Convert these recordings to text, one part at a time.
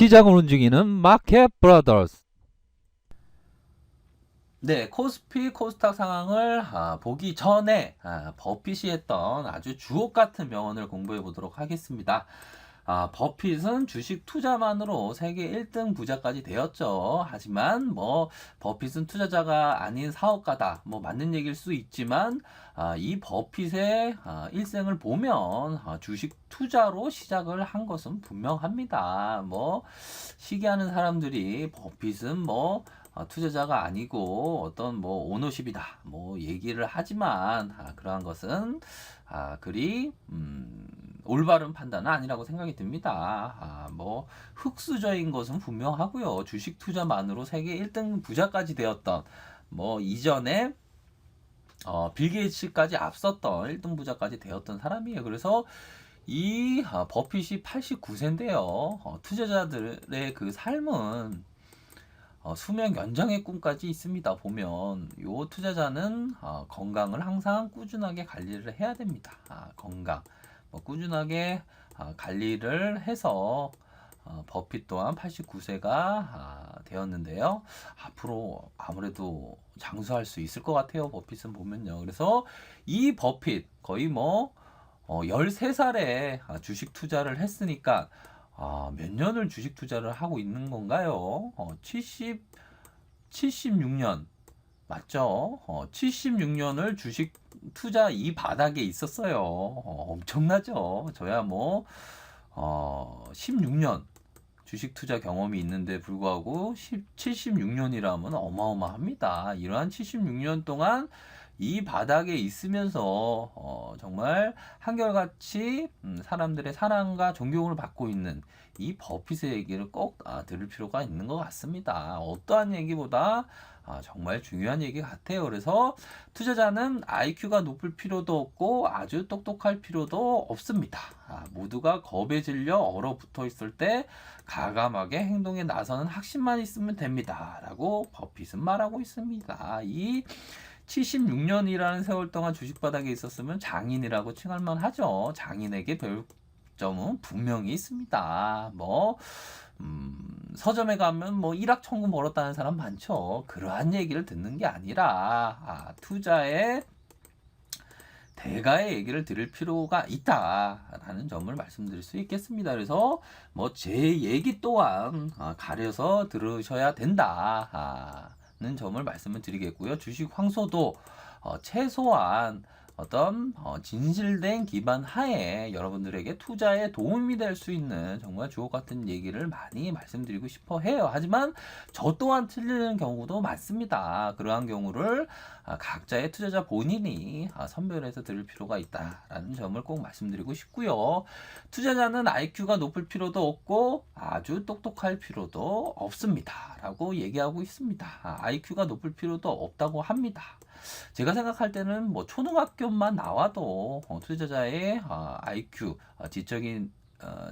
시장을 움직이는 마켓 브라더스. 네, 코스피 코스닥 상황을 보기 전에 버핏이 했던 아주 주옥 같은 명언을 공부해 보도록 하겠습니다. 버핏은 주식 투자만으로 세계 1등 부자까지 되었죠. 하지만 버핏은 투자자가 아닌 사업가다. 맞는 얘기일 수 있지만 이 버핏의 일생을 보면 주식 투자로 시작을 한 것은 분명합니다. 시기하는 사람들이 버핏은 투자자가 아니고 어떤 오너십이다 얘기를 하지만 그러한 것은 그리 올바른 판단은 아니라고 생각이 듭니다. 흑수저인 것은 분명하고요. 주식 투자만으로 세계 1등 부자까지 되었던 이전에 빌 게이츠까지 앞섰던 1등 부자까지 되었던 사람이에요. 그래서 이 버핏이 89세인데요. 투자자들의 그 삶은 수명 연장의 꿈까지 있습니다. 보면 요 투자자는 건강을 항상 꾸준하게 관리를 해야 됩니다. 건강 꾸준하게 관리를 해서 버핏 또한 89세가 되었는데요. 앞으로 아무래도 장수할 수 있을 것 같아요. 버핏은 보면요. 그래서 이 버핏 거의 13살에 주식 투자를 했으니까 몇 년을 주식 투자를 하고 있는 건가요? 76년 맞죠? 76년을 주식 투자 이 바닥에 있었어요. 엄청나죠? 저야 16년 주식 투자 경험이 있는데 불구하고 76년이라면 어마어마합니다. 이러한 76년 동안 이 바닥에 있으면서 정말 한결같이 사람들의 사랑과 존경을 받고 있는 이 버핏의 얘기를 꼭 들을 필요가 있는 것 같습니다. 어떠한 얘기보다 정말 중요한 얘기 같아요. 그래서 투자자는 IQ가 높을 필요도 없고 아주 똑똑할 필요도 없습니다. 모두가 겁에 질려 얼어붙어 있을 때 가감하게 행동에 나서는 확신만 있으면 됩니다. 라고 버핏은 말하고 있습니다. 이 76년이라는 세월 동안 주식 바닥에 있었으면 장인이라고 칭할 만하죠. 장인에게 배울 점은 분명히 있습니다. 서점에 가면 1억 천금 벌었다는 사람 많죠. 그러한 얘기를 듣는 게 아니라 투자의 대가의 얘기를 들을 필요가 있다라는 점을 말씀드릴 수 있겠습니다. 그래서 제 얘기 또한 가려서 들으셔야 된다는 점을 말씀을 드리겠고요. 주식 황소도 최소한 어떤 진실된 기반 하에 여러분들에게 투자에 도움이 될 수 있는 정말 주옥 같은 얘기를 많이 말씀드리고 싶어 해요. 하지만 저 또한 틀리는 경우도 많습니다. 그러한 경우를 각자의 투자자 본인이 선별해서 들을 필요가 있다라는 점을 꼭 말씀드리고 싶고요. 투자자는 IQ가 높을 필요도 없고 아주 똑똑할 필요도 없습니다. 라고 얘기하고 있습니다. IQ가 높을 필요도 없다고 합니다. 제가 생각할 때는 초등학교만 나와도 투자자의 IQ, 지적인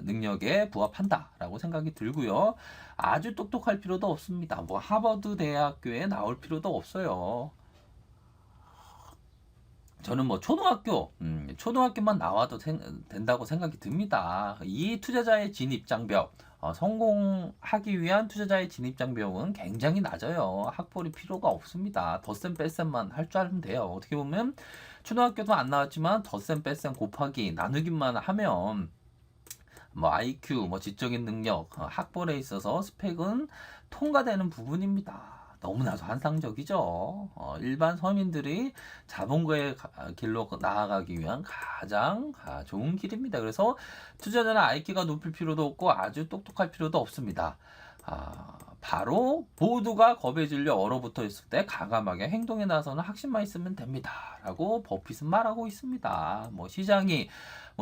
능력에 부합한다라고 생각이 들고요. 아주 똑똑할 필요도 없습니다. 하버드 대학교에 나올 필요도 없어요. 저는 초등학교만 나와도 된다고 생각이 듭니다. 이 투자자의 진입장벽, 성공하기 위한 투자자의 진입장벽은 굉장히 낮아요. 학벌이 필요가 없습니다. 덧셈 뺄셈만 할 줄 알면 돼요. 어떻게 보면 초등학교도 안 나왔지만 덧셈 뺄셈 곱하기 나누기만 하면 IQ, 지적인 능력, 학벌에 있어서 스펙은 통과되는 부분입니다. 너무나도 환상적이죠. 일반 서민들이 자본가의 길로 나아가기 위한 가장 좋은 길입니다. 그래서 투자자는 IQ가 높을 필요도 없고 아주 똑똑할 필요도 없습니다. 바로 모두가 겁에 질려 얼어붙어 있을 때 과감하게 행동에 나서는 확신만 있으면 됩니다. 라고 버핏은 말하고 있습니다. 시장이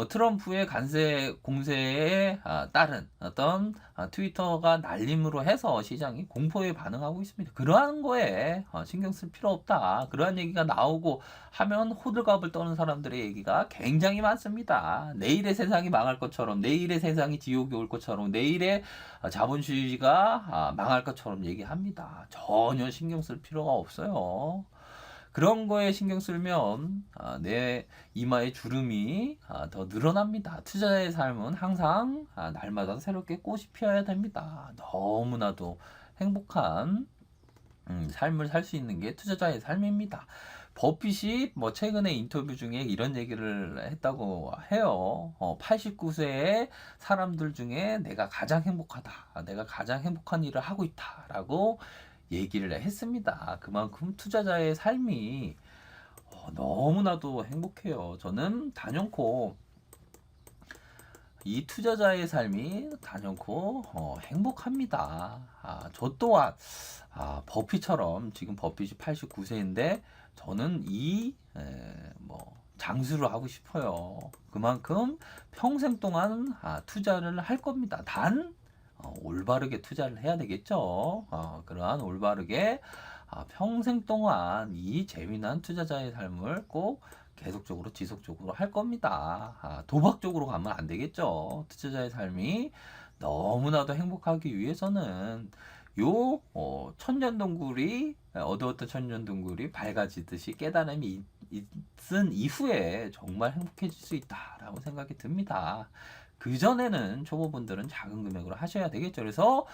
트럼프의 관세 공세에 따른 어떤 트위터가 날림으로 해서 시장이 공포에 반응하고 있습니다. 그러한 거에 신경 쓸 필요 없다. 그러한 얘기가 나오고 하면 호들갑을 떠는 사람들의 얘기가 굉장히 많습니다. 내일의 세상이 망할 것처럼, 내일의 세상이 지옥이 올 것처럼, 내일의 자본주의가 망할 것처럼 얘기합니다. 전혀 신경 쓸 필요가 없어요. 그런 거에 신경 쓰면 내 이마의 주름이 더 늘어납니다. 투자자의 삶은 항상 날마다 새롭게 꽃이 피어야 됩니다. 너무나도 행복한 삶을 살 수 있는 게 투자자의 삶입니다. 버핏이 뭐 최근에 인터뷰 중에 이런 얘기를 했다고 해요. 89세의 사람들 중에 내가 가장 행복하다. 내가 가장 행복한 일을 하고 있다라고 얘기를 했습니다. 그만큼 투자자의 삶이 너무나도 행복해요. 저는 단연코 이 투자자의 삶이 단연코 행복합니다. 저 또한 버핏처럼 지금 버핏이 89세인데 저는 장수를 하고 싶어요. 그만큼 평생 동안 투자를 할 겁니다. 단 올바르게 투자를 해야 되겠죠. 그러한 올바르게 평생 동안 이 재미난 투자자의 삶을 꼭 계속적으로 지속적으로 할 겁니다. 도박적으로 가면 안 되겠죠. 투자자의 삶이 너무나도 행복하기 위해서는 천년동굴이 어두웠던 천년동굴이 밝아지듯이 깨달음이 있은 이후에 정말 행복해질 수 있다라고 생각이 듭니다. 그전에는 초보분들은 작은 금액으로 하셔야 되겠죠. 그래서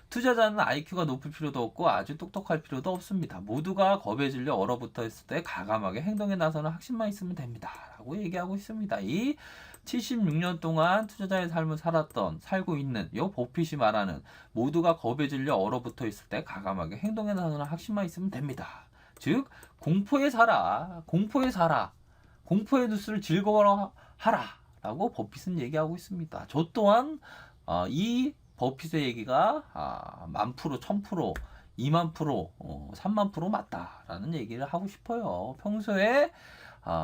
투자자는 IQ가 높을 필요도 없고 아주 똑똑할 필요도 없습니다. 모두가 겁에 질려 얼어붙어 있을 때 과감하게 행동에 나서는 확신만 있으면 됩니다. 라고 얘기하고 있습니다. 이 76년 동안 투자자의 삶을 살고 있는 요 버핏이 말하는 모두가 겁에 질려 얼어붙어 있을 때 과감하게 행동에 나서는 확신만 있으면 됩니다. 즉 공포에 살아. 공포의 뉴스를 즐거워하라. 라고 버핏은 얘기하고 있습니다. 저 또한 이 버핏의 얘기가 10,000%, 1000%, 20,000%, 30,000% 맞다라는 얘기를 하고 싶어요. 평소에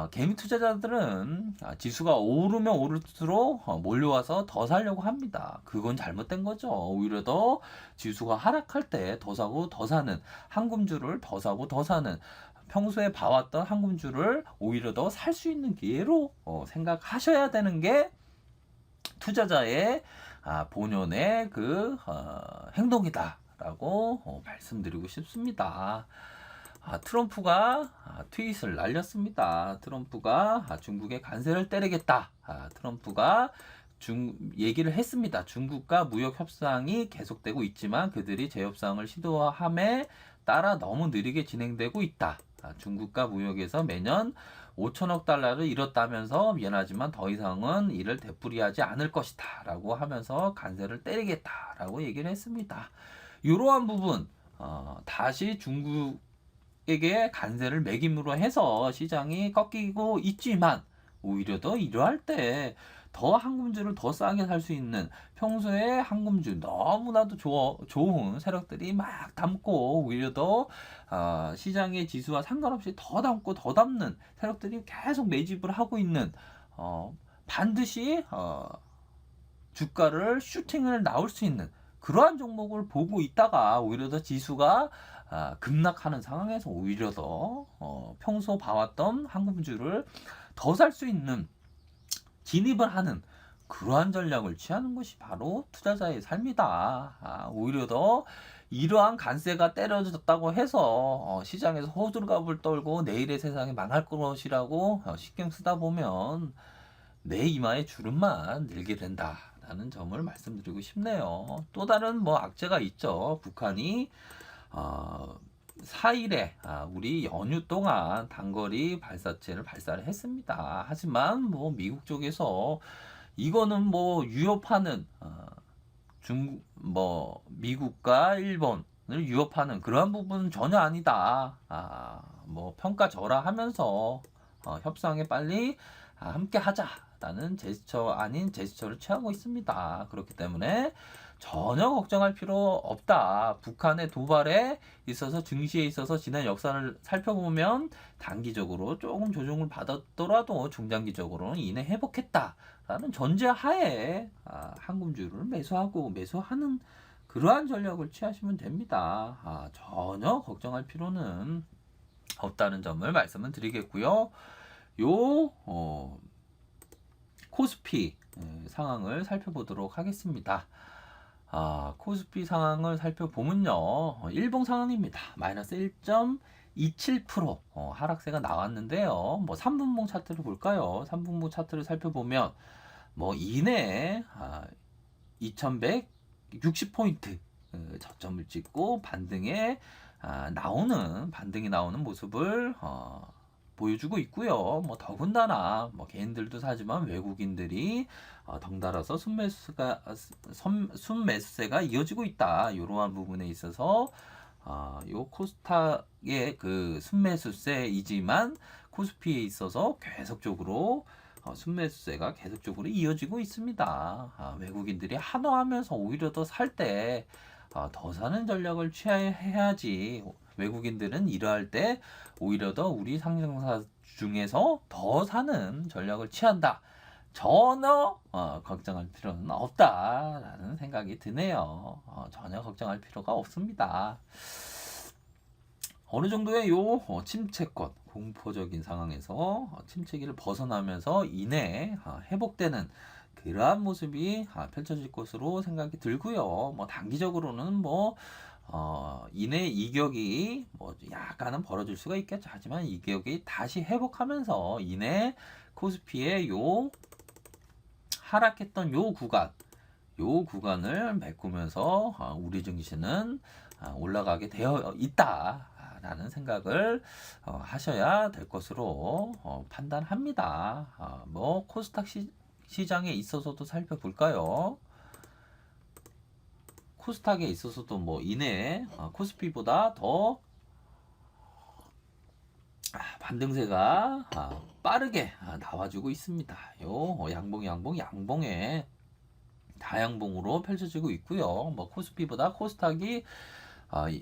개미 투자자들은 지수가 오르면 오를수록 몰려와서 더 사려고 합니다. 그건 잘못된 거죠. 오히려 더 지수가 하락할 때 더 사고 더 사는, 한금주를 더 사고 더 사는, 평소에 봐왔던 한금주를 오히려 더 살 수 있는 기회로 생각하셔야 되는 게 투자자의 본연의 행동이다라고 말씀드리고 싶습니다. 트럼프가 트윗을 날렸습니다. 트럼프가 중국에 관세를 때리겠다. 트럼프가 얘기를 했습니다. 중국과 무역 협상이 계속되고 있지만 그들이 재협상을 시도함에 따라 너무 느리게 진행되고 있다. 중국과 무역에서 매년 5천억 달러를 잃었다면서 미안하지만 더 이상은 이를 되풀이하지 않을 것이다 라고 하면서 관세를 때리겠다 라고 얘기를 했습니다. 이러한 부분 다시 중국에게 관세를 매김으로 해서 시장이 꺾이고 있지만 오히려 더 이러할 때 더 한금주를 더 싸게 살 수 있는, 평소에 한금주 너무나도 좋은 세력들이 막 담고 오히려 더 시장의 지수와 상관없이 더 담고 더 담는 세력들이 계속 매집을 하고 있는, 반드시 주가를 슈팅을 나올 수 있는 그러한 종목을 보고 있다가 오히려 더 지수가 급락하는 상황에서 오히려 더 평소 봐왔던 한금주를 더 살 수 있는, 진입을 하는 그러한 전략을 취하는 것이 바로 투자자의 삶이다. 오히려 더 이러한 관세가 때려졌다고 해서 시장에서 호들갑을 떨고 내일의 세상이 망할 것이라고 신경 쓰다 보면 내 이마에 주름만 늘게 된다라는 점을 말씀드리고 싶네요. 또 다른 악재가 있죠. 북한이 4일에 우리 연휴 동안 단거리 발사체를 발사를 했습니다. 하지만 미국 쪽에서 이거는 위협하는 미국과 일본을 위협하는 그러한 부분은 전혀 아니다. 평가절하하면서 협상에 빨리 함께 하자라는 제스처 아닌 제스처를 취하고 있습니다. 그렇기 때문에 전혀 걱정할 필요 없다. 북한의 도발에 있어서 증시에 있어서 지난 역사를 살펴보면 단기적으로 조금 조정을 받았더라도 중장기적으로는 이내 회복했다라는 전제하에 한금주를 매수하는 그러한 전략을 취하시면 됩니다. 전혀 걱정할 필요는 없다는 점을 말씀을 드리겠고요. 코스피 상황을 살펴보도록 하겠습니다. 코스피 상황을 살펴보면요. 일봉 상황입니다. 마이너스 27% 하락세가 나왔는데요. 뭐 3분봉 차트를 볼까요? 3분봉 차트를 살펴보면 뭐 이내에 2160포인트 저점을 찍고 반등이 나오는 모습을 보여주고 있고요. 뭐 더군다나 뭐 개인들도 사지만 외국인들이 덩달아서 순매수세가 이어지고 있다. 이러한 부분에 있어서 요 코스닥의 그 순매수세이지만 코스피에 있어서 계속적으로 순매수세가 계속적으로 이어지고 있습니다. 외국인들이 한화하면서 오히려 더 살 때 더 사는 전략을 취해야지. 외국인들은 이러할 때 오히려 더 우리 상장사 중에서 더 사는 전략을 취한다. 전혀 걱정할 필요는 없다라는 생각이 드네요. 전혀 걱정할 필요가 없습니다. 어느 정도의 요 침체권, 공포적인 상황에서 침체기를 벗어나면서 이내 회복되는 그러한 모습이 펼쳐질 것으로 생각이 들고요. 뭐 단기적으로는 뭐 이내 이격이 뭐 약간은 벌어질 수가 있겠죠. 하지만 이격이 다시 회복하면서 이내 코스피의 요 하락했던 요 구간을 메꾸면서 우리 증시는 올라가게 되어 있다라는 생각을 하셔야 될 것으로 판단합니다. 뭐 코스닥 시장에 있어서도 살펴볼까요? 코스닥에 있어서도 뭐 이내 코스피보다 더 반등세가 빠르게 나와주고 있습니다. 요 양봉에 다양봉으로 펼쳐지고 있고요. 뭐 코스피보다 코스닥이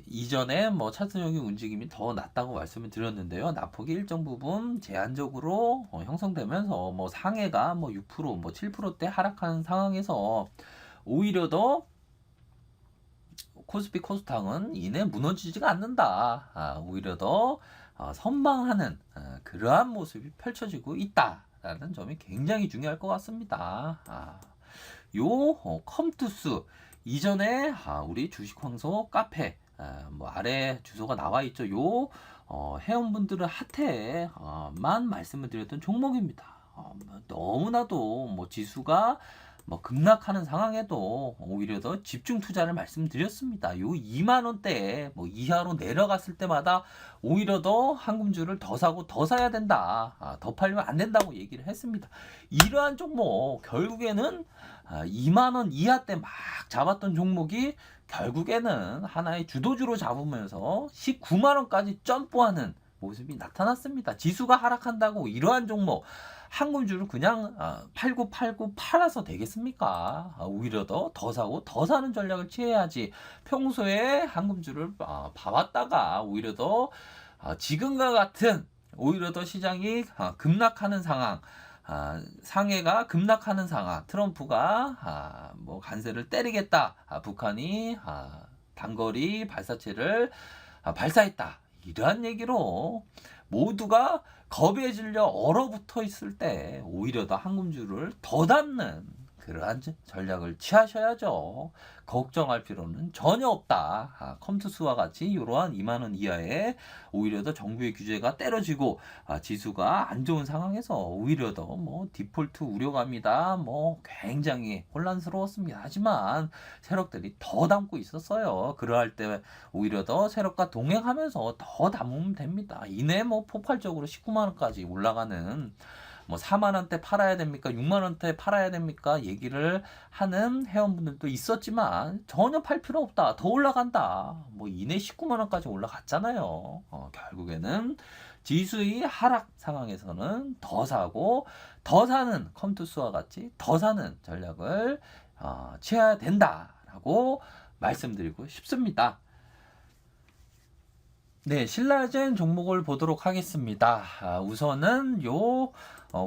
이전에 뭐 차트적인 움직임이 더 낮다고 말씀을 드렸는데요. 낙폭이 일정 부분 제한적으로 형성되면서 뭐 상해가 뭐 6%, 뭐 7%대 하락하는 상황에서 오히려 더 코스피 코스닥은 이내 무너지지가 않는다. 오히려 더 선방하는 그러한 모습이 펼쳐지고 있다라는 점이 굉장히 중요할 것 같습니다. 요 컴투스 이전에 우리 주식황소 카페 뭐 아래 주소가 나와 있죠. 요 회원분들한테만 말씀을 드렸던 종목입니다. 너무나도 뭐 지수가 뭐 급락하는 상황에도 오히려 더 집중 투자를 말씀드렸습니다. 요 2만 원대 뭐 이하로 내려갔을 때마다 오히려 더 한금주를 더 사고 더 사야 된다. 더 팔리면 안 된다고 얘기를 했습니다. 이러한 종목 결국에는 2만 원 이하 때 막 잡았던 종목이 결국에는 하나의 주도주로 잡으면서 19만 원까지 점프하는 모습이 나타났습니다. 지수가 하락한다고 이러한 종목 한금주를 그냥 팔고 팔아서 되겠습니까? 오히려 더 사고 더 사는 전략을 취해야지. 평소에 한금주를 봐왔다가 오히려 더 지금과 같은 오히려 더 시장이 급락하는 상황, 상해가 급락하는 상황, 트럼프가 뭐 관세를 때리겠다, 북한이 단거리 발사체를 발사했다. 이러한 얘기로 모두가 겁에 질려 얼어붙어 있을 때 오히려 더 한금주를 더 담는 그러한 전략을 취하셔야죠. 걱정할 필요는 전혀 없다. 컴투스와 같이 이러한 2만 원 이하에 오히려 더 정부의 규제가 때려지고 지수가 안 좋은 상황에서 오히려 더 뭐 디폴트 우려감이다. 뭐 굉장히 혼란스러웠습니다. 하지만 세력들이 더 담고 있었어요. 그러할 때 오히려 더 세력과 동행하면서 더 담으면 됩니다. 이내 뭐 폭발적으로 19만 원까지 올라가는 뭐 4만 원대 팔아야 됩니까? 6만 원대 팔아야 됩니까? 얘기를 하는 회원분들도 있었지만 전혀 팔 필요 없다. 더 올라간다. 뭐 이내 19만 원까지 올라갔잖아요. 결국에는 지수의 하락 상황에서는 더 사고 더 사는 컴투스와 같이 더 사는 전략을 취해야 된다라고 말씀드리고 싶습니다. 네, 신라젠 종목을 보도록 하겠습니다. 우선은 요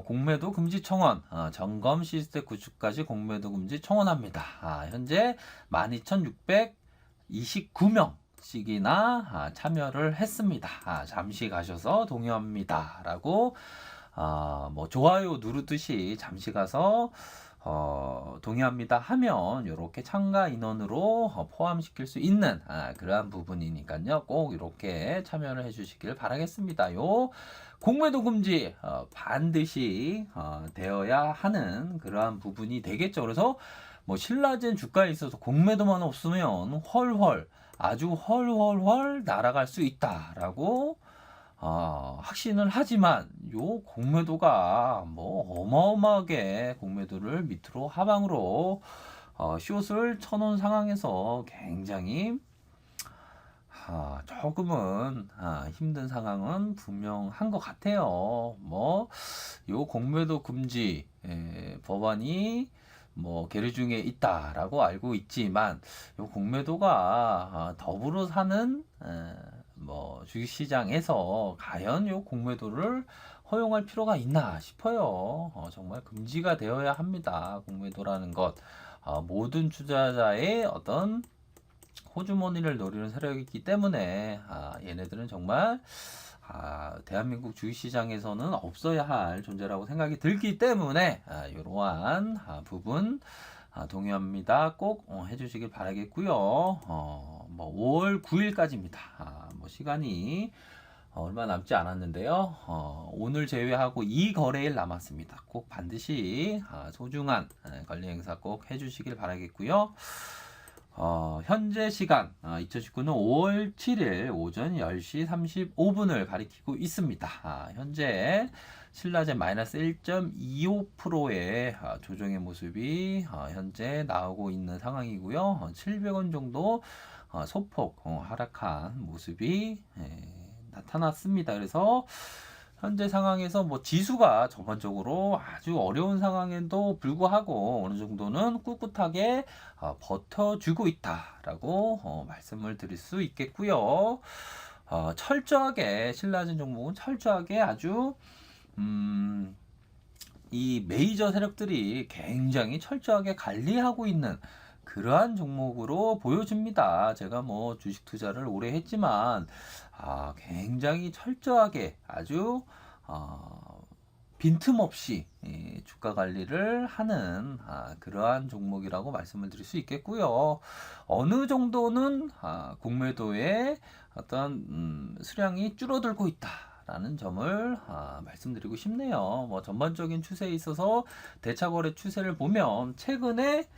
공매도 금지 청원, 점검 시스템 구축까지 공매도 금지 청원합니다. 현재 12,629명씩이나 참여를 했습니다. 잠시 가셔서 동의합니다. 라고 뭐 좋아요 누르듯이 잠시 가서 동의합니다 하면 이렇게 참가 인원으로 포함시킬 수 있는 그러한 부분이니까요. 꼭 이렇게 참여를 해주시길 바라겠습니다. 요 공매도 금지 반드시 되어야 하는 그러한 부분이 되겠죠. 그래서 뭐 신라젠 주가에 있어서 공매도만 없으면 헐헐 아주 헐헐헐 날아갈 수 있다라고 확신을 하지만 요 공매도가 뭐 어마어마하게 공매도를 밑으로 하방으로 숏을 쳐놓은 상황에서 굉장히 조금은 힘든 상황은 분명한 것 같아요. 뭐 요 공매도 금지 법안이 뭐 계류 중에 있다라고 알고 있지만 요 공매도가 더불어 사는 뭐 주식시장에서 과연 요 공매도를 허용할 필요가 있나 싶어요. 정말 금지가 되어야 합니다. 공매도라는 것. 모든 투자자의 어떤 호주머니를 노리는 세력이기 때문에 얘네들은 정말 대한민국 주식시장에서는 없어야 할 존재라고 생각이 들기 때문에 이러한 부분 동의합니다. 꼭 해주시길 바라겠고요. 뭐 5월 9일까지입니다. 뭐 시간이 얼마 남지 않았는데요. 오늘 제외하고 2거래일 남았습니다. 꼭 반드시 소중한 관리 행사 꼭 해주시길 바라겠고요. 현재 시간 2019년 5월 7일 오전 10시 35분을 가리키고 있습니다. 현재 신라젠 마이너스 1.25%의 조정의 모습이 현재 나오고 있는 상황이고요. 700원 정도 소폭 하락한 모습이 나타났습니다. 그래서 현재 상황에서 뭐 지수가 전반적으로 아주 어려운 상황에도 불구하고 어느 정도는 꿋꿋하게 버텨주고 있다라고 말씀을 드릴 수 있겠고요. 철저하게 신라젠 종목은 철저하게 아주 이 메이저 세력들이 굉장히 철저하게 관리하고 있는 그러한 종목으로 보여집니다. 제가 뭐 주식 투자를 오래 했지만 굉장히 철저하게 아주 빈틈없이 주가 관리를 하는 그러한 종목이라고 말씀을 드릴 수 있겠고요. 어느 정도는 공매도의 어떤 수량이 줄어들고 있다. 라는 점을 말씀드리고 싶네요. 뭐 전반적인 추세에 있어서 대차거래 추세를 보면 최근에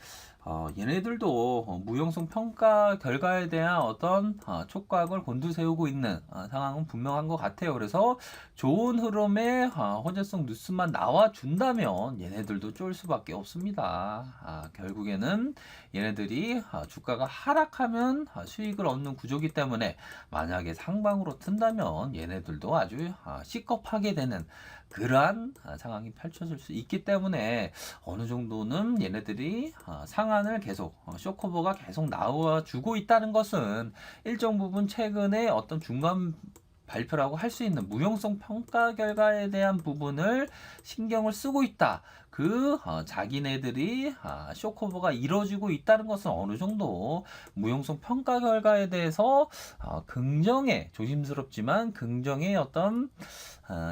얘네들도 무용성 평가 결과에 대한 어떤 촉각을 곤두세우고 있는 상황은 분명한 것 같아요. 그래서 좋은 흐름의 호재성 뉴스만 나와준다면 얘네들도 쫄 수밖에 없습니다. 결국에는 얘네들이 주가가 하락하면 수익을 얻는 구조기 때문에 만약에 상방으로 튼다면 얘네들도 아주 시겁하게 되는 그러한 상황이 펼쳐질 수 있기 때문에 어느 정도는 얘네들이 상한을 계속 쇼커버가 계속 나와주고 있다는 것은 일정 부분 최근에 어떤 중간 발표라고 할 수 있는 무용성 평가 결과에 대한 부분을 신경을 쓰고 있다. 자기네들이 쇼커버가 이루어지고 있다는 것은 어느 정도 무용성 평가 결과에 대해서 긍정의 조심스럽지만 긍정의 어떤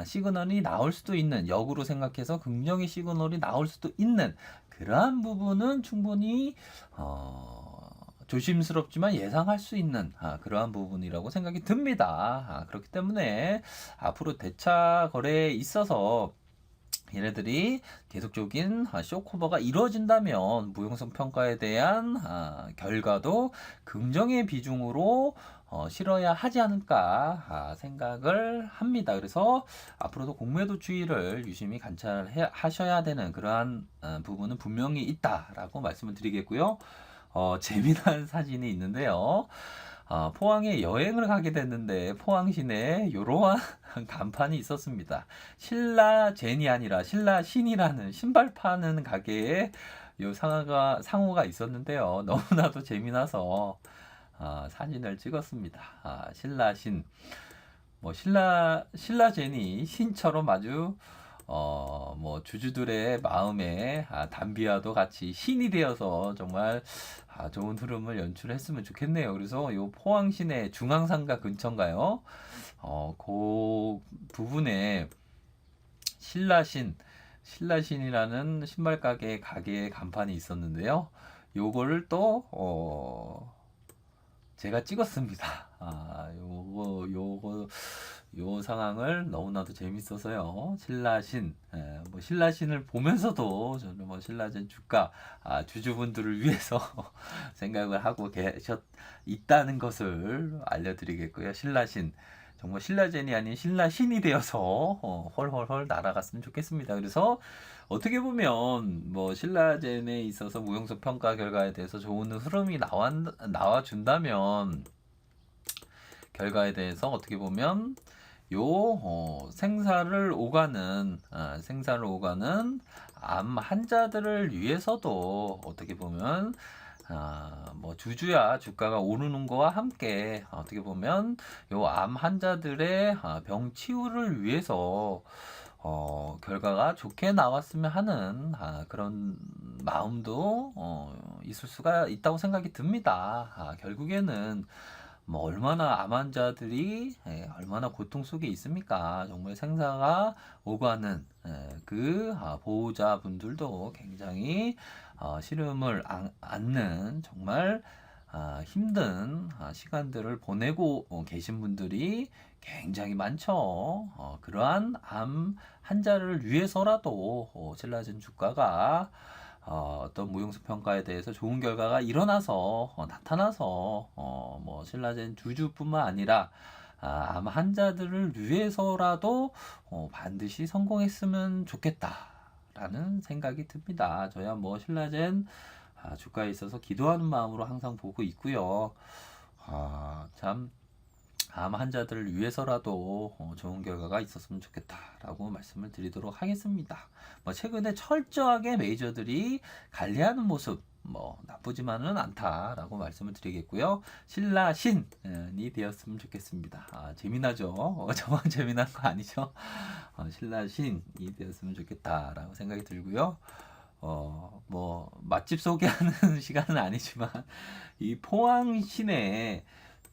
시그널이 나올 수도 있는 역으로 생각해서 긍정의 시그널이 나올 수도 있는 그러한 부분은 충분히 조심스럽지만 예상할 수 있는 그러한 부분이라고 생각이 듭니다. 그렇기 때문에 앞으로 대차 거래에 있어서 얘네들이 계속적인 쇼커버가 이루어진다면 무용성 평가에 대한 결과도 긍정의 비중으로 실어야 하지 않을까 생각을 합니다. 그래서 앞으로도 공매도 추이를 유심히 관찰하셔야 되는 그러한 부분은 분명히 있다라고 말씀을 드리겠고요. 재미난 사진이 있는데요. 포항에 여행을 가게 됐는데 포항 시내에 이러한 간판이 있었습니다. 신라젠이 아니라 신라신이라는 신발 파는 가게에 요 상호가 있었는데요. 너무나도 재미나서 사진을 찍었습니다. 신라신 뭐 신라젠이 신처럼 아주 뭐 주주들의 마음에 담비와도 같이 신이 되어서 정말 좋은 흐름을 연출했으면 좋겠네요. 그래서 요 포항 시내 중앙상가 근처인가요? 그 부분에 신라신 신라신이라는 신발 가게의 간판이 있었는데요. 요거를 또 제가 찍었습니다. 요 상황을 너무나도 재밌어서요. 신라신, 뭐 신라신을 보면서도 저는 뭐 신라젠 주가, 주주분들을 위해서 생각을 하고 있다는 것을 알려드리겠고요. 신라신. 정말 신라젠이 아닌 신라신이 되어서 헐헐헐 날아갔으면 좋겠습니다. 그래서 어떻게 보면 뭐 신라젠에 있어서 무용수 평가 결과에 대해서 좋은 흐름이 나와준다면 결과에 대해서 어떻게 보면 생사를 오가는 암 환자들을 위해서도 어떻게 보면 뭐 주주야 주가가 오르는 거와 함께 어떻게 보면 요 암 환자들의 병 치유를 위해서 결과가 좋게 나왔으면 하는 그런 마음도 있을 수가 있다고 생각이 듭니다. 결국에는 뭐 얼마나 암 환자들이 얼마나 고통 속에 있습니까? 정말 생사가 오가는 보호자분들도 굉장히 시름을 안는 정말 힘든 시간들을 보내고 계신 분들이 굉장히 많죠. 그러한 암 환자를 위해서라도 신라젠 주가가 어떤 무용수 평가에 대해서 좋은 결과가 나타나서 뭐 신라젠 주주뿐만 아니라 암 환자들을 위해서라도 반드시 성공했으면 좋겠다라는 생각이 듭니다. 저야 뭐 신라젠 주가에 있어서 기도하는 마음으로 항상 보고 있고요. 참 암 환자들을 위해서라도 좋은 결과가 있었으면 좋겠다라고 말씀을 드리도록 하겠습니다. 뭐 최근에 철저하게 메이저들이 관리하는 모습 뭐 나쁘지만은 않다라고 말씀을 드리겠고요. 신라신이 되었으면 좋겠습니다. 재미나죠? 저만 재미난 거 아니죠? 신라신이 되었으면 좋겠다라고 생각이 들고요. 뭐 맛집 소개하는 시간은 아니지만 이 포항 시내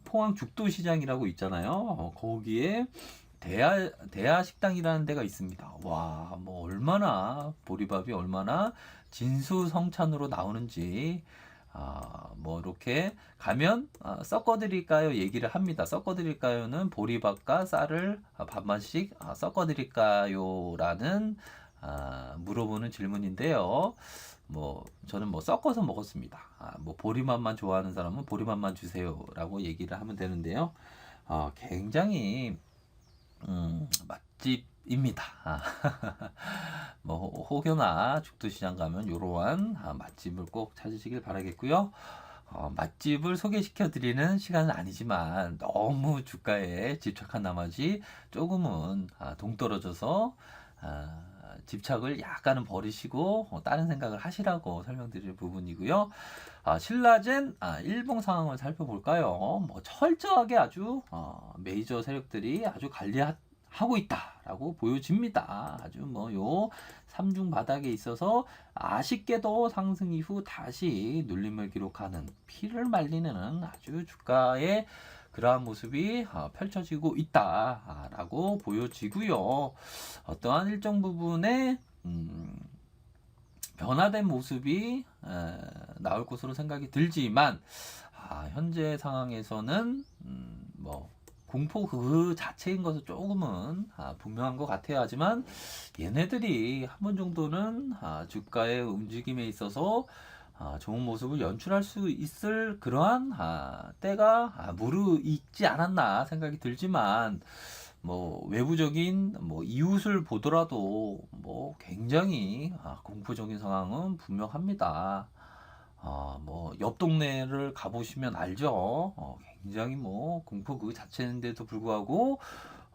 포항 죽도시장이라고 있잖아요. 거기에 대하 식당이라는 데가 있습니다. 와, 뭐 얼마나 보리밥이 얼마나 진수성찬으로 나오는지 뭐 이렇게 가면 섞어드릴까요? 얘기를 합니다. 섞어드릴까요는 보리밥과 쌀을 반반씩 섞어드릴까요?라는 물어보는 질문인데요. 뭐 저는 뭐 섞어서 먹었습니다. 뭐 보리맛만 좋아하는 사람은 보리맛만 주세요라고 얘기를 하면 되는데요. 굉장히 맛집입니다. 뭐 혹여나 죽도시장 가면 이러한 맛집을 꼭 찾으시길 바라겠고요. 맛집을 소개시켜 드리는 시간은 아니지만 너무 주가에 집착한 나머지 조금은 동떨어져서 집착을 약간은 버리시고 다른 생각을 하시라고 설명드릴 부분이고요. 신라젠 일봉 상황을 살펴볼까요? 뭐 철저하게 아주 메이저 세력들이 아주 관리하고 있다라고 보여집니다. 아주 뭐 요 삼중 바닥에 있어서 아쉽게도 상승 이후 다시 눌림을 기록하는 피를 말리는 아주 주가의 그러한 모습이 펼쳐지고 있다라고 보여지고요. 어떠한 일정 부분에 변화된 모습이 나올 것으로 생각이 들지만 현재 상황에서는 뭐 공포 그 자체인 것은 조금은 분명한 것 같아야 하지만 얘네들이 한 번 정도는 주가의 움직임에 있어서 좋은 모습을 연출할 수 있을 그러한 때가 무르익지 않았나 생각이 들지만 뭐 외부적인 뭐 이웃을 보더라도 뭐 굉장히 공포적인 상황은 분명합니다. 뭐 옆 동네를 가보시면 알죠. 굉장히 뭐 공포 그 자체인데도 불구하고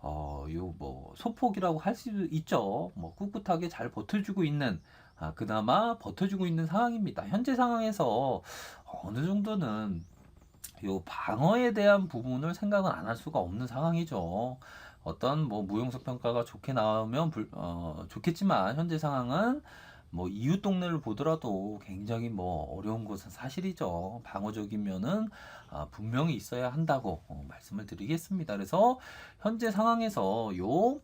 요 뭐 소폭이라고 할 수 있죠. 뭐 꿋꿋하게 잘 버텨주고 있는 그나마 버텨주고 있는 상황입니다. 현재 상황에서 어느 정도는 요 방어에 대한 부분을 생각은 안 할 수가 없는 상황이죠. 어떤 뭐 무용수 평가가 좋게 나오면 좋겠지만 현재 상황은 뭐 이웃 동네를 보더라도 굉장히 뭐 어려운 것은 사실이죠. 방어적인 면은 분명히 있어야 한다고 말씀을 드리겠습니다. 그래서 현재 상황에서 요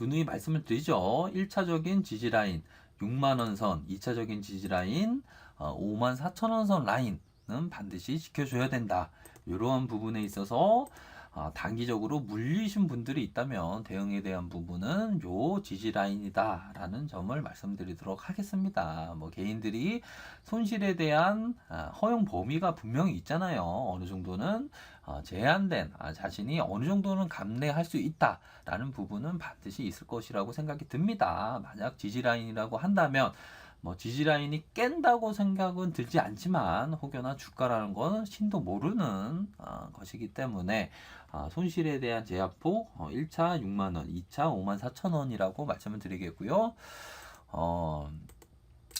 누누이 말씀을 드리죠. 1차적인 지지라인 6만원 선, 2차적인 지지라인 5만 4천원 선 라인은 반드시 지켜줘야 된다. 이러한 부분에 있어서 단기적으로 물리신 분들이 있다면 대응에 대한 부분은 요 지지라인이다 라는 점을 말씀드리도록 하겠습니다. 뭐 개인들이 손실에 대한 허용 범위가 분명히 있잖아요. 어느 정도는 제한된 자신이 어느 정도는 감내할 수 있다 라는 부분은 반드시 있을 것이라고 생각이 듭니다. 만약 지지라인이라고 한다면 뭐 지지라인이 깬다고 생각은 들지 않지만 혹여나 주가라는 건 신도 모르는 것이기 때문에 손실에 대한 제약폭 1차 6만원, 2차 5만 4천원이라고 말씀을 드리겠고요.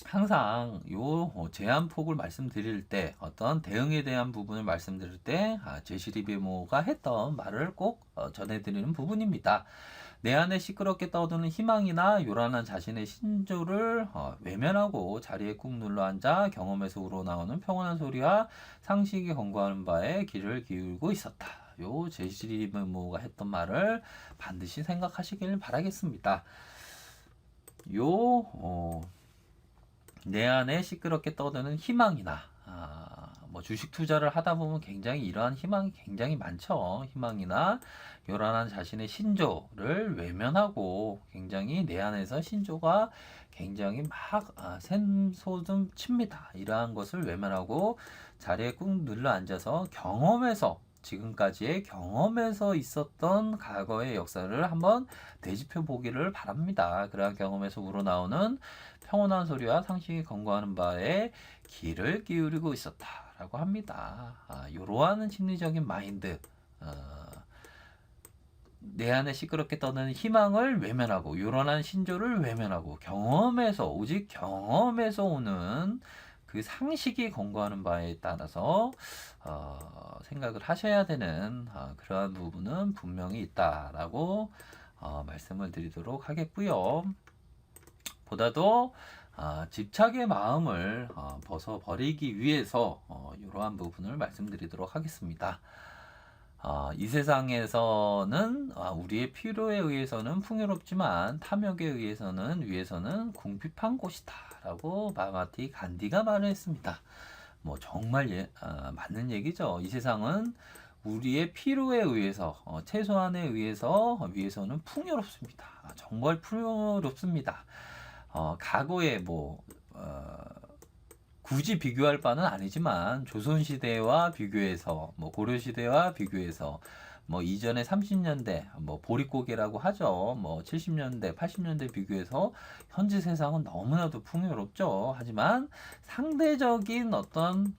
항상 요 제한폭을 말씀드릴 때 어떤 대응에 대한 부분을 말씀드릴 때 제시리베모가 했던 말을 꼭 전해드리는 부분입니다. 내 안에 시끄럽게 떠도는 희망이나 요란한 자신의 신조를 외면하고 자리에 꾹 눌러 앉아 경험에서 우러나오는 평온한 소리와 상식이 권고하는 바에 귀를 기울이고 있었다. 요 제시리베모가 했던 말을 반드시 생각하시길 바라겠습니다. 내 안에 시끄럽게 떠드는 희망이나 뭐 주식 투자를 하다 보면 굉장히 이러한 희망이 굉장히 많죠. 희망이나 요란한 자신의 신조를 외면하고 굉장히 내 안에서 신조가 굉장히 막 샘솟음 칩니다. 이러한 것을 외면하고 자리에 꾹 눌러 앉아서 경험에서 지금까지의 경험에서 있었던 과거의 역사를 한번 되짚어 보기를 바랍니다. 그러한 경험에서 우러나오는 평온한 소리와 상식이 권고하는 바에 귀를 기울이고 있었다라고 합니다. 이러한 심리적인 마인드, 내 안에 시끄럽게 떠드는 희망을 외면하고 요란한 신조를 외면하고 경험에서 오직 경험에서 오는 그 상식이 권고하는 바에 따라서 생각을 하셔야 되는 그러한 부분은 분명히 있다라고 말씀을 드리도록 하겠고요. 보다도 집착의 마음을 벗어버리기 위해서 이러한 부분을 말씀드리도록 하겠습니다. 이 세상에서는 우리의 필요에 의해서는 풍요롭지만 탐욕에 의해서는 위에서는 궁핍한 곳이다 라고 마하티 간디가 말을 했습니다. 뭐 정말 맞는 얘기죠. 이 세상은 우리의 필요에 의해서 최소한에 의해서 위에서는 풍요롭습니다. 정말 풍요롭습니다. 과거에 굳이 비교할 바는 아니지만 조선시대와 비교해서 고려시대와 비교해서 이전에 30년대 보릿고개라고 하죠. 70년대 80년대 비교해서 현재 세상은 너무나도 풍요롭죠. 하지만 상대적인 어떤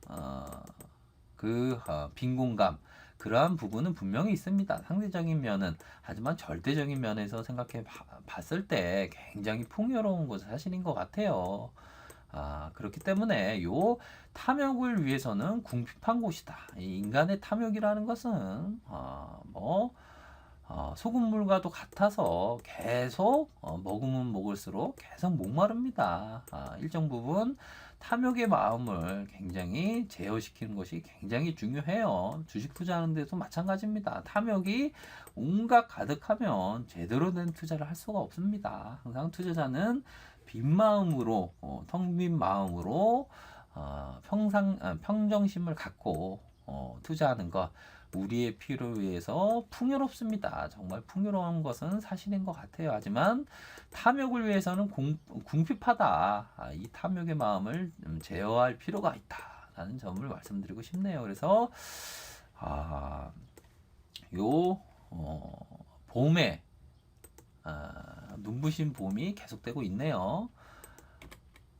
빈곤감 그러한 부분은 분명히 있습니다. 상대적인 면은. 하지만 절대적인 면에서 생각해 봤을 때 굉장히 풍요로운 것은 사실인 것 같아요. 그렇기 때문에 요 탐욕을 위해서는 궁핍한 곳이다. 이 인간의 탐욕이라는 것은 소금물과도 같아서 계속 먹으면 먹을수록 계속 목마릅니다. 일정 부분 탐욕의 마음을 굉장히 제어시키는 것이 굉장히 중요해요. 주식 투자하는 데도 마찬가지입니다. 탐욕이 온갖 가득하면 제대로 된 투자를 할 수가 없습니다. 항상 투자자는 빈 마음으로 텅 빈 마음으로 평정심을 갖고 투자하는 것 우리의 필요를 위해서 풍요롭습니다. 정말 풍요로운 것은 사실인 것 같아요. 하지만 탐욕을 위해서는 궁핍하다. 이 탐욕의 마음을 제어할 필요가 있다라는 점을 말씀드리고 싶네요. 그래서 봄에 눈부신 봄이 계속되고 있네요.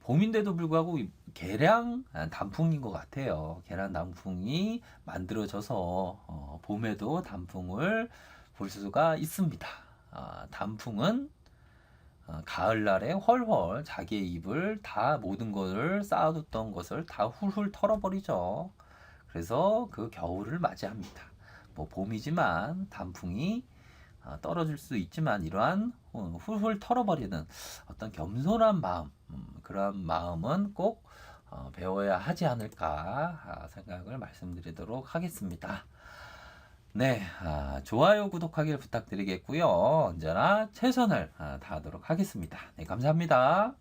봄인데도 불구하고 계량 단풍인 것 같아요. 계량 단풍이 만들어져서 봄에도 단풍을 볼 수가 있습니다. 단풍은 가을날에 헐헐 자기의 입을 다 모든 것을 쌓아뒀던 것을 다 훌훌 털어버리죠. 그래서 그 겨울을 맞이합니다. 봄이지만 단풍이 떨어질 수 있지만 이러한 훌훌 털어버리는 어떤 겸손한 마음 그런 마음은 꼭 배워야 하지 않을까 생각을 말씀드리도록 하겠습니다. 네, 좋아요, 구독하기를 부탁드리겠고요. 언제나 최선을 다하도록 하겠습니다. 네, 감사합니다.